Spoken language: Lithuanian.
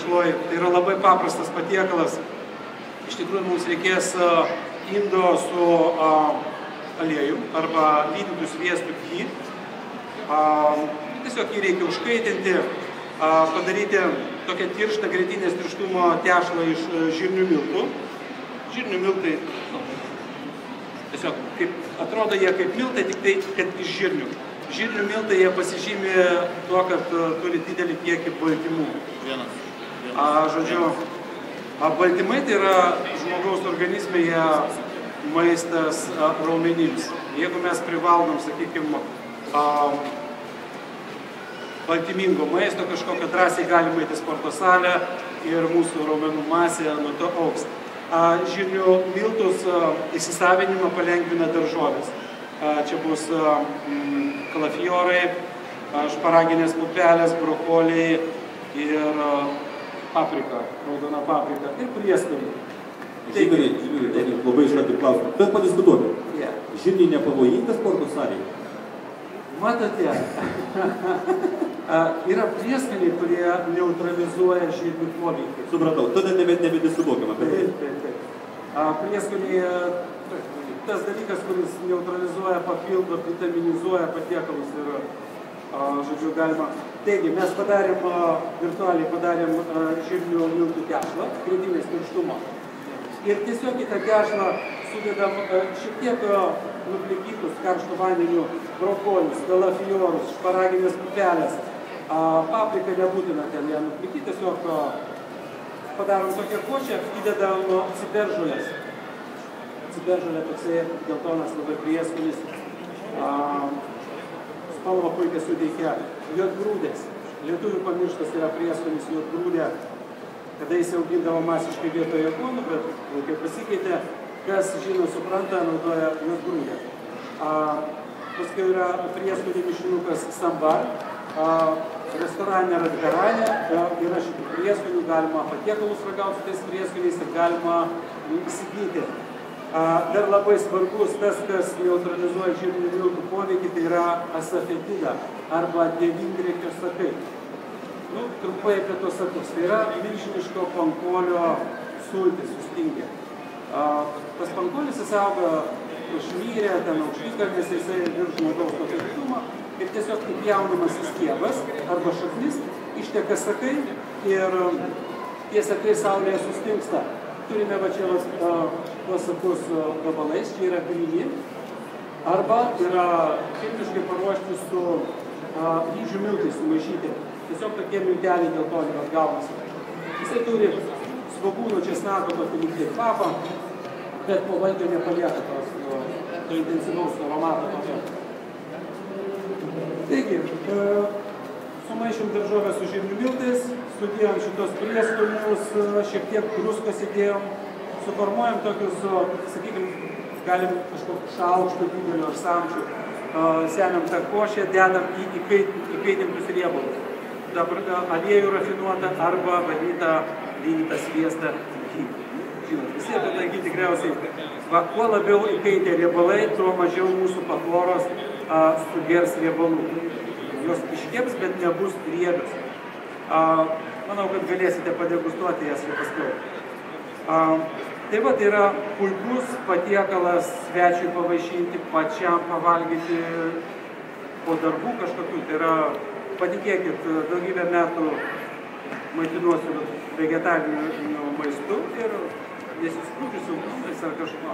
veikloje. Tai yra labai paprastas patiekalas. Iš tikrųjų mums reikės indo su aliejum arba lydytų sviestu ghee. Tiesiog jį reikia užkaitinti, padaryti tokią tirštą grietinės tirštumo tešlą iš žirnių miltų. Žirnių miltai, tiesiog atrodo jie kaip miltai, tik tai, kad iš žirnių. Žirnių miltai jie pasižymi tuo, kad turi didelį kiekį baltymų. Žodžiu, baltymai tai yra žmogaus organizme maistas raumenims. Jeigu mes privalgom, sakykime, baltymingo maisto kažkokio, drąsiai galima eiti į sporto salę ir mūsų raumenų masė nuo to augs. Žirnių miltus įsisavinimą palengvina daržovės. Čia bus kalafiorai, šparaginės pupelės, brokoliai ir paprika, raudona paprika ir prieskoniai. Žymiai, labai iš karto klausimą. Bet padiskutuokime. Žirniai nepavojingas sporto salėje? Matote, yra prieskoniai, kurie neutralizuoja žirnių poveikį. Supratau, tada nebediskutuokime apie tai. Taip. Prieskoniai, tas dalykas, kuris neutralizuoja, papildo, vitaminizuoja patiekalus ir, žodžiu, galima. Taigi, mes virtualiai padarėm žirnių miltų tešlą, grietinės tirštumo. Ir tiesiog į tą tešlą sudedam šiek tiek nuplikytus karštų vandeniu brokolius, kalafiorus, šparaginės pupelės. Paprika nebūtina ten ją nuplikyti, tiesiog padarom tokią košę, įdedam ciberžolės. Ciberžolė toksai geltonas labai prieskonis. Spalva puikiai suteikia juodgrūdės. Lietuvių pamirštas yra prieskonis juodgrūdė. Kada jis augindavo masiškai vietoje aguonų, bet laikai pasikeitė, kas žino, supranta, naudoja juodgrūdę. Paskui yra prieskonių mišinukas sambar, restorane Radgarane yra šitų prieskonių, galima patiekalus ragauti tais prieskoniais ir galima įsigyti. Dar labai svarbus tas, kas neutralizuoja žirnių miltų poveikį, tai yra asafetida arba devyngrėkio sakai. Trumpai apie tos sakus. Tai yra milžiniško pankolio sultis, sustingė. Tas pankolis jis auga Kašmyre, ten aukštikalnėse, jisai virš žmogaus tokio didumo ir tiesiog įpjaunamas į stiebas arba šaknis, išteka sakai ir tie sakai saulėje sustingsta. Turime va čia tuos sakus gabalais, čia yra gryni, arba yra chemiškai paruošti su ryžių miltais sumaišyti. Tiesiog tokie milteliai geltoni gaunasi. Jisai turi svogūnų česnako tokį lygiai kvapą, bet po valgio nepalieka to intensyvaus aromato tokio. Taigi, sumaišėm daržovę su žirnių miltais, sudėjom šitos prieskonius, šiek tiek druskos įdėjom, suformuojam tokius, sakykime, galim kažkokį šaukštą didelio ar samčių, semiam tą košę, dedam į įkaitintus riebalus. Dabar aliejų rafinuotą arba valytą lydytą sviestą ghee. Žinot, visi apie tą ghee tikriausiai. Kuo labiau įkaitę riebalai, tuo mažiau mūsų patvoros sugers riebalų. Jos iškeps, bet nebus riebios. Manau, kad galėsite padegustuoti jas ir paskiau. Tai va, tai yra puikus patiekalas svečiui pavaišinti, pačiam pavalgyti po darbų kažkokių. Tai yra, patikėkit, daugybę metų maitinuosiu vegetariniu maistu ir nesiskūdžiu silpnumais ar kažkuo.